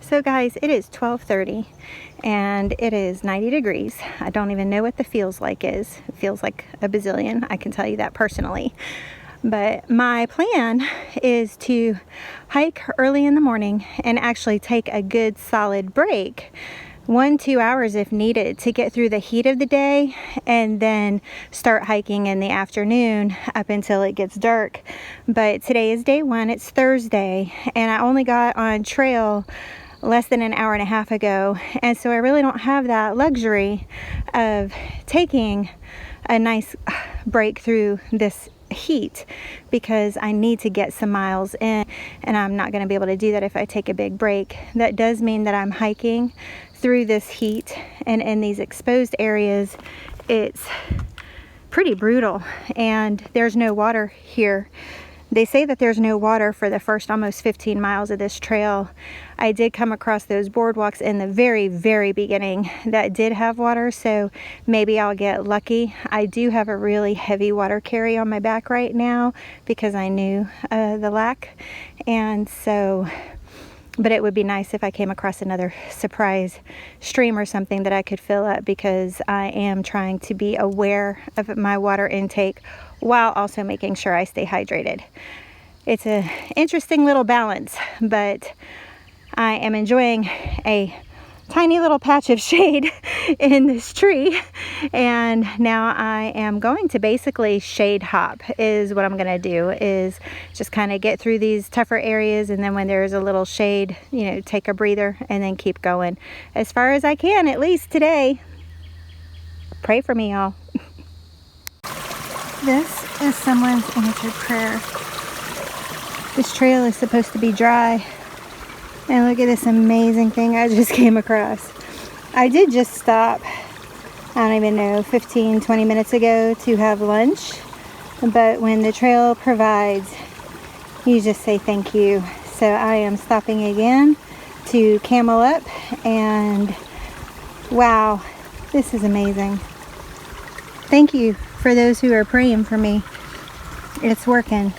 So guys, it is 12:30 and it is 90 degrees. I don't even know what the feels like is. It feels like a bazillion, I can tell you that personally. But my plan is to hike early in the morning and actually take a good solid break, 1-2 hours if needed, to get through the heat of the day and then start hiking in the afternoon up until it gets dark. But today is day one, it's Thursday, and I only got on trail less than an hour and a half ago, and so I really don't have that luxury of taking a nice break through this heat because I need to get some miles in, and I'm not going to be able to do that if I take a big break. That does mean that I'm hiking through this heat, and in these exposed areas it's pretty brutal, and there's no water here. They say that there's no water for the first almost 15 miles of this trail. I did come across those boardwalks in the very beginning that did have water, so maybe I'll get lucky. I do have a really heavy water carry on my back right now because I knew the lack, and so, but it would be nice if I came across another surprise stream or something that I could fill up, because I am trying to be aware of my water intake while also making sure I stay hydrated. It's an interesting little balance, but I am enjoying a tiny little patch of shade in this tree, and now I am going to basically shade hop is what I'm going to do, is just kind of get through these tougher areas, and then when there's a little shade, you know, take a breather and then keep going as far as I can, at least today. Pray for me, y'all. This is someone's answered prayer. This trail is supposed to be dry, and look at this amazing thing I just came across. I did just stop, I don't even know, 15-20 minutes ago to have lunch, but when the trail provides, you just say thank you. So I am stopping again to camel up, and wow, this is amazing. Thank you for those who are praying for me. It's working.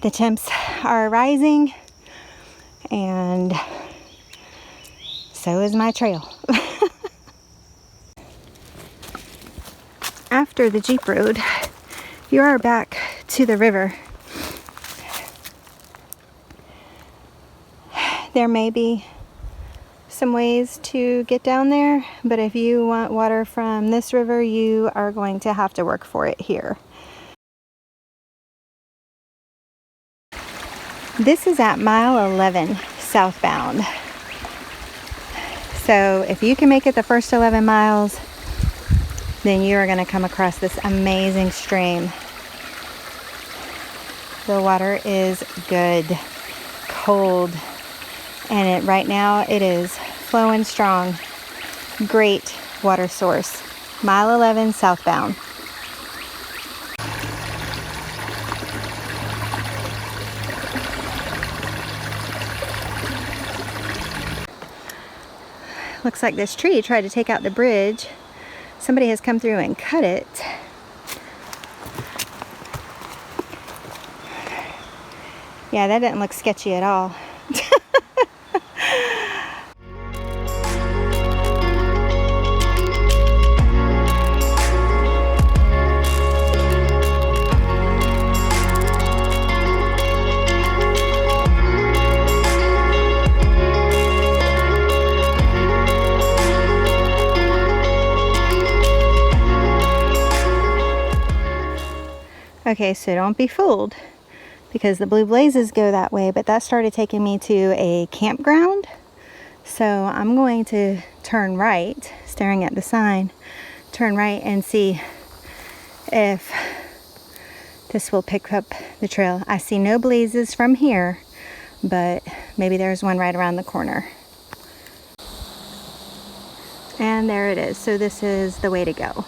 The temps are rising, and so is my trail. After the Jeep road, you are back to the river. There may be some ways to get down there, but if you want water from this river, you are going to have to work for it here. This is at mile 11 southbound. So if you can make it the first 11 miles, then you are going to come across this amazing stream. The water is good, cold, and right now it is flowing strong. Great water source. Mile 11 southbound. Looks like this tree tried to take out the bridge. Somebody has come through and cut it. Yeah, that didn't look sketchy at all. Okay, so don't be fooled, because the blue blazes go that way, but that started taking me to a campground. So I'm going to turn right, staring at the sign, turn right and see if this will pick up the trail. I see no blazes from here, but maybe there's one right around the corner. And there it is. So this is the way to go.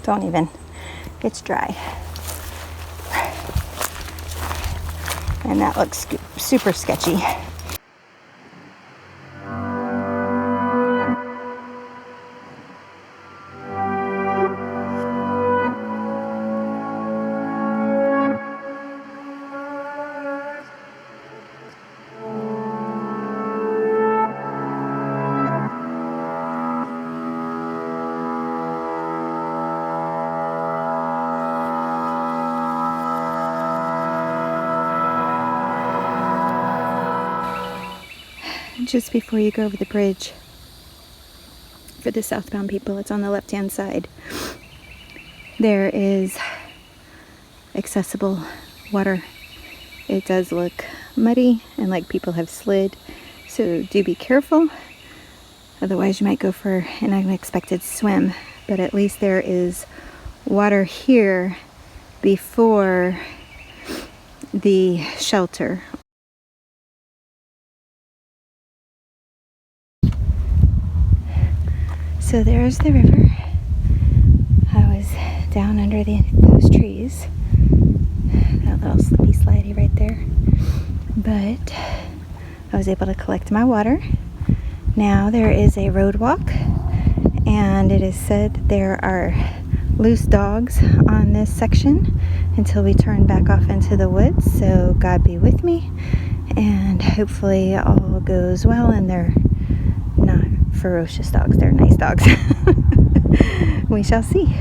Don't even, it's dry. And that looks super sketchy. Just before you go over the bridge, for the southbound people, it's on the left-hand side, there is accessible water. It does look muddy and like people have slid, so do be careful, otherwise you might go for an unexpected swim. But at least there is water here before the shelter. So there's the river. I was down under those trees. That little slippy slidey right there. But I was able to collect my water. Now there is a road walk, and it is said that there are loose dogs on this section until we turn back off into the woods. So God be with me, and hopefully all goes well, and they're not ferocious dogs, they're nice dogs. We shall see.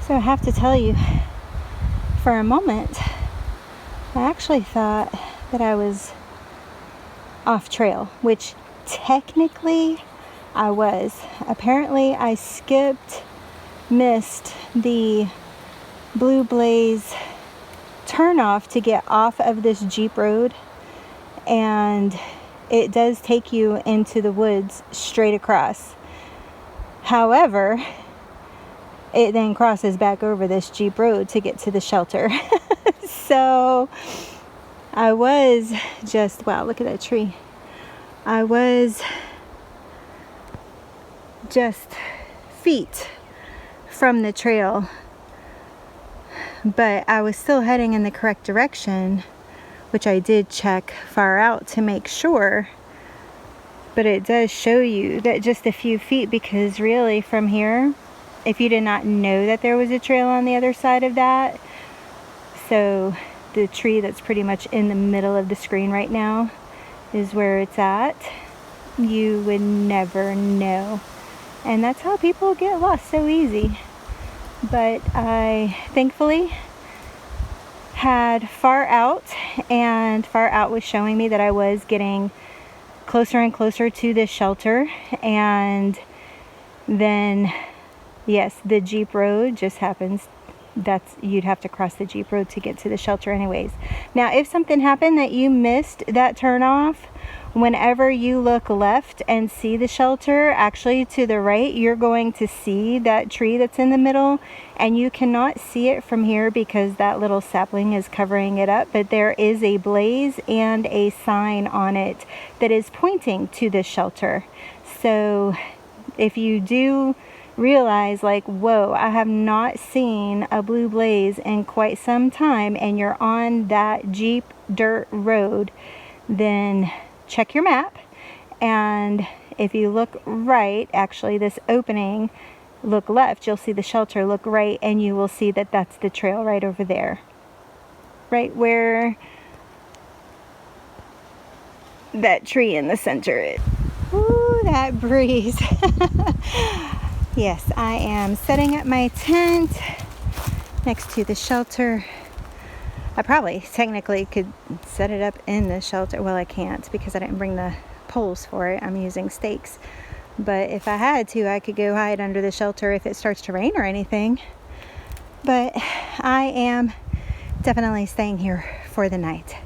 So I have to tell you, for a moment, I actually thought that I was off trail, which technically I was. Apparently I missed the Blue Blaze turnoff to get off of this Jeep road, and it does take you into the woods straight across. However, it then crosses back over this Jeep road to get to the shelter. So I was just, wow, look at that tree. I was just feet from the trail, but I was still heading in the correct direction, which I did check far out to make sure. But it does show you that just a few feet, because really from here, if you did not know that there was a trail on the other side of that, so the tree that's pretty much in the middle of the screen right now is where it's at, you would never know. And that's how people get lost so easy. But I thankfully had far out, and far out was showing me that I was getting closer and closer to this shelter. And then yes, the Jeep road just happens. You'd have to cross the Jeep road to get to the shelter anyways. Now, if something happened that you missed that turnoff, whenever you look left and see the shelter, actually to the right, you're going to see that tree that's in the middle, and you cannot see it from here because that little sapling is covering it up, but there is a blaze and a sign on it that is pointing to the shelter. So if you do realize, like, whoa, I have not seen a blue blaze in quite some time, and you're on that Jeep dirt road, then check your map. And if you look right, actually this opening, look left, you'll see the shelter. Look right, and you will see that that's the trail right over there, right where that tree in the center is. Ooh, that breeze. Yes, I am setting up my tent next to the shelter. I probably technically could set it up in the shelter. Well, I can't because I didn't bring the poles for it. I'm using stakes. But if I had to, I could go hide under the shelter if it starts to rain or anything. But I am definitely staying here for the night.